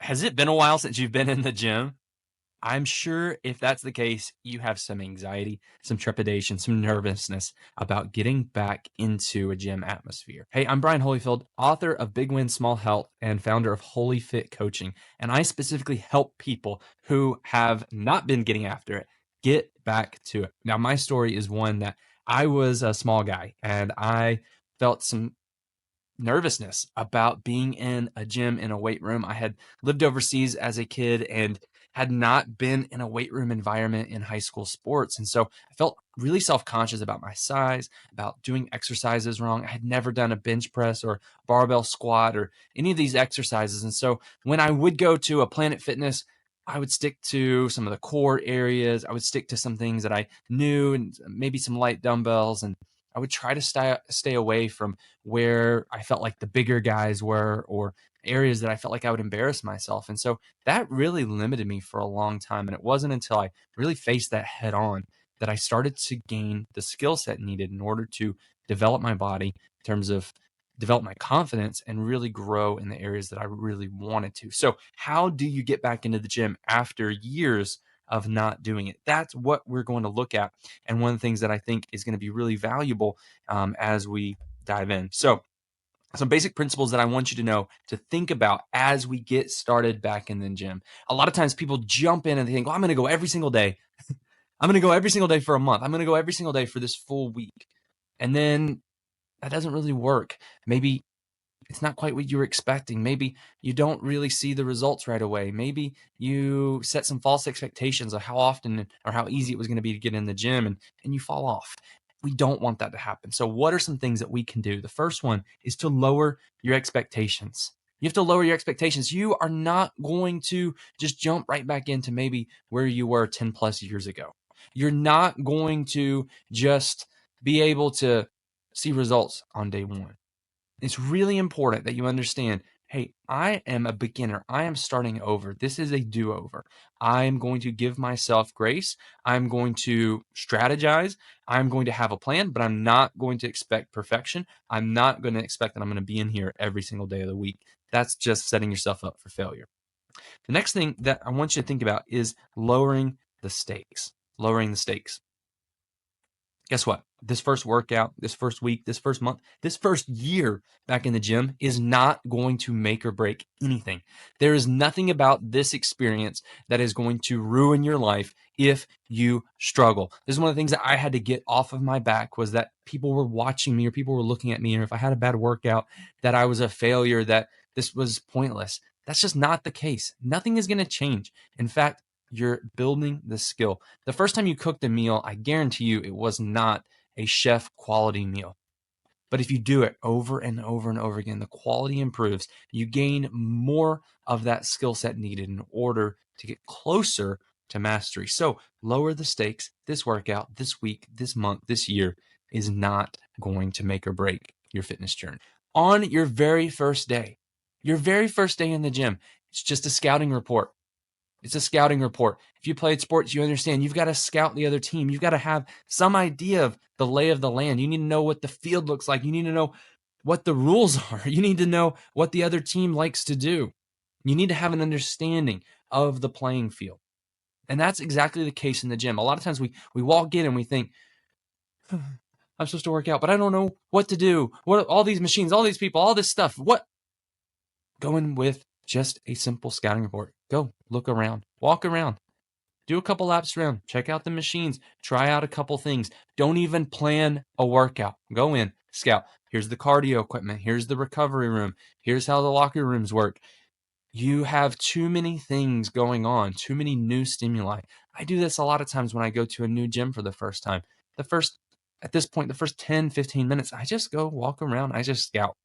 Has it been a while since you've been in the gym? I'm sure if that's the case, you have some anxiety, some trepidation, some nervousness about getting back into a gym atmosphere. Hey, I'm Brian Holyfield, author of Big Win Small Health and founder of Holy Fit Coaching. And I specifically help people who have not been getting after it get back to it. Now, my story is one that I was a small guy and I felt some nervousness about being in a gym, in a weight room. I had lived overseas as a kid and had not been in a weight room environment in high school sports. And so I felt really self-conscious about my size, about doing exercises wrong. I had never done a bench press or barbell squat or any of these exercises. And so when I would go to a Planet Fitness, I would stick to some of the core areas. I would stick to some things that I knew and maybe some light dumbbells. And I would try to stay away from where I felt like the bigger guys were or areas that I felt like I would embarrass myself. And so that really limited me for a long time. And it wasn't until I really faced that head on that I started to gain the skill set needed in order to develop my body in terms of develop my confidence and really grow in the areas that I really wanted to. So how do you get back into the gym after years of not doing it? That's what we're going to look at. And one of the things that I think is going to be really valuable as we dive in. So some basic principles that I want you to know to think about as we get started back in the gym. A lot of times people jump in and they think, well, I'm going to go every single day. I'm going to go every single day for a month. I'm going to go every single day for this full week. And then that doesn't really work. Maybe it's not quite what you were expecting. Maybe you don't really see the results right away. Maybe you set some false expectations of how often or how easy it was going to be to get in the gym and you fall off. We don't want that to happen. So what are some things that we can do? The first one is to lower your expectations. You have to lower your expectations. You are not going to just jump right back into maybe where you were 10 plus years ago. You're not going to just be able to see results on day one. It's really important that you understand, hey, I am a beginner. I am starting over. This is a do-over. I am going to give myself grace. I'm going to strategize. I'm going to have a plan, but I'm not going to expect perfection. I'm not going to expect that I'm going to be in here every single day of the week. That's just setting yourself up for failure. The next thing that I want you to think about is lowering the stakes. Lowering the stakes. Guess what? This first workout, this first week, this first month, this first year back in the gym is not going to make or break anything. There is nothing about this experience that is going to ruin your life if you struggle. This is one of the things that I had to get off of my back was that people were watching me or people were looking at me. And if I had a bad workout, that I was a failure, that this was pointless. That's just not the case. Nothing is going to change. In fact, you're building the skill. The first time you cooked a meal, I guarantee you it was not a chef quality meal. But if you do it over and over and over again, the quality improves. You gain more of that skill set needed in order to get closer to mastery. So lower the stakes. This workout, this week, this month, this year is not going to make or break your fitness journey. On your very first day in the gym, it's just a scouting report. It's a scouting report. If you played sports, you understand you've got to scout the other team. You've got to have some idea of the lay of the land. You need to know what the field looks like. You need to know what the rules are. You need to know what the other team likes to do. You need to have an understanding of the playing field. And that's exactly the case in the gym. A lot of times we walk in and we think, I'm supposed to work out, but I don't know what to do. What all these machines, all these people, all this stuff. What? Go in with just a simple scouting report. Go look around, walk around, do a couple laps around, check out the machines, try out a couple things. Don't even plan a workout. Go in, scout. Here's the cardio equipment. Here's the recovery room. Here's how the locker rooms work. You have too many things going on, too many new stimuli. I do this a lot of times when I go to a new gym for the first time. At this point, the first 10, 15 minutes, I just go walk around. I just scout.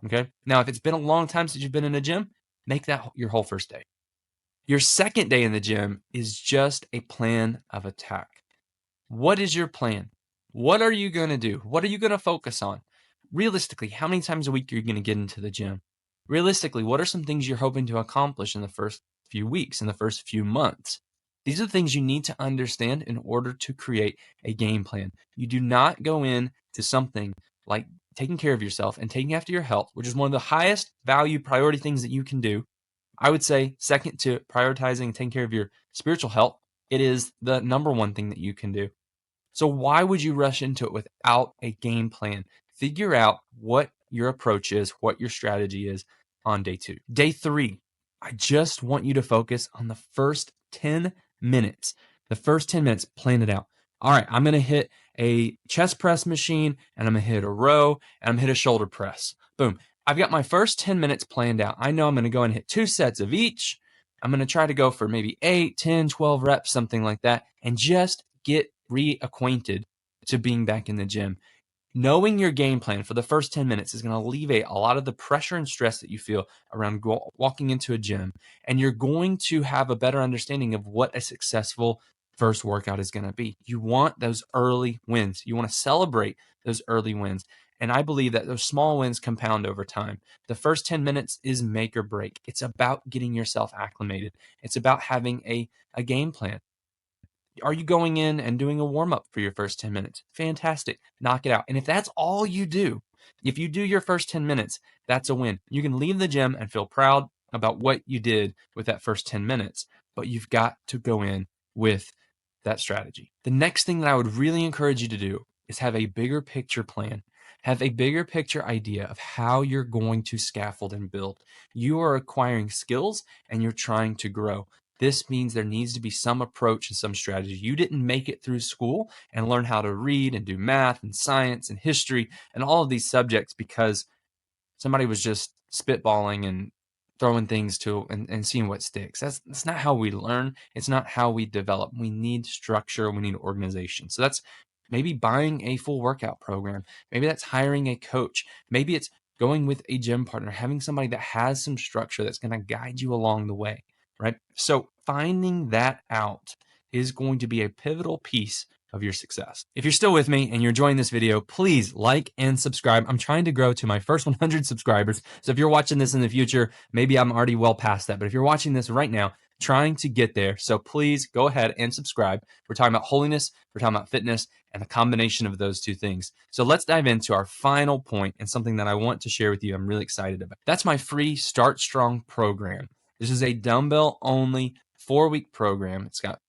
Okay. Now, if it's been a long time since you've been in a gym, make that your whole first day. Your second day in the gym is just a plan of attack. What is your plan? What are you going to do? What are you going to focus on? Realistically, how many times a week are you going to get into the gym? Realistically, what are some things you're hoping to accomplish in the first few weeks, in the first few months? These are the things you need to understand in order to create a game plan. You do not go into something like taking care of yourself and taking after your health, which is one of the highest value priority things that you can do. I would say second to prioritizing and taking care of your spiritual health, it is the number one thing that you can do. So why would you rush into it without a game plan? Figure out what your approach is, what your strategy is on day 2. Day 3, I just want you to focus on the first 10 minutes. The first 10 minutes, plan it out. All right, I'm going to hit a chest press machine, and I'm going to hit a row, and I'm going to hit a shoulder press. Boom. I've got my first 10 minutes planned out. I know I'm going to go and hit 2 sets of each. I'm going to try to go for maybe 8, 10, 12 reps, something like that, and just get reacquainted to being back in the gym. Knowing your game plan for the first 10 minutes is going to alleviate a lot of the pressure and stress that you feel around walking into a gym. And you're going to have a better understanding of what a successful first workout is going to be. You want those early wins. You want to celebrate those early wins. And I believe that those small wins compound over time. The first 10 minutes is make or break. It's about getting yourself acclimated. It's about having a game plan. Are you going in and doing a warm up for your first 10 minutes? Fantastic. Knock it out. And if that's all you do, if you do your first 10 minutes, that's a win. You can leave the gym and feel proud about what you did with that first 10 minutes, but you've got to go in with that strategy. The next thing that I would really encourage you to do is have a bigger picture plan. Have a bigger picture idea of how you're going to scaffold and build. You are acquiring skills and you're trying to grow. This means there needs to be some approach and some strategy. You didn't make it through school and learn how to read and do math and science and history and all of these subjects because somebody was just spitballing and throwing things to and seeing what sticks. That's not how we learn. It's not how we develop. We need structure. We need organization. So that's maybe buying a full workout program. Maybe that's hiring a coach. Maybe it's going with a gym partner, having somebody that has some structure that's going to guide you along the way, right? So finding that out is going to be a pivotal piece of your success. If you're still with me and you're enjoying this video, please like and subscribe. I'm trying to grow to my first 100 subscribers. So if you're watching this in the future, maybe I'm already well past that. But if you're watching this right now, trying to get there. So please go ahead and subscribe. We're talking about holiness, we're talking about fitness, and the combination of those two things. So let's dive into our final point and something that I want to share with you. I'm really excited about. That's my free Start Strong program. This is a dumbbell only 4-week program. It's got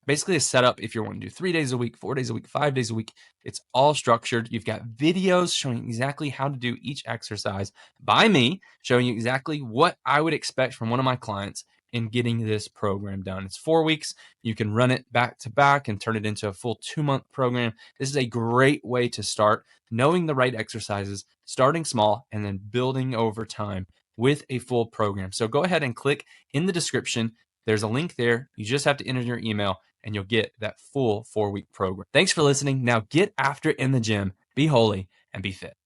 basically a setup if you want to do 3 days a week, 4 days a week, 5 days a week. It's all structured. You've got videos showing exactly how to do each exercise by me, showing you exactly what I would expect from one of my clients in getting this program done. It's 4 weeks. You can run it back to back and turn it into a full 2-month program. This is a great way to start knowing the right exercises, starting small, and then building over time with a full program. So go ahead and click in the description. There's a link there. You just have to enter your email and you'll get that full 4-week program. Thanks for listening. Now get after it in the gym, be holy, and be fit.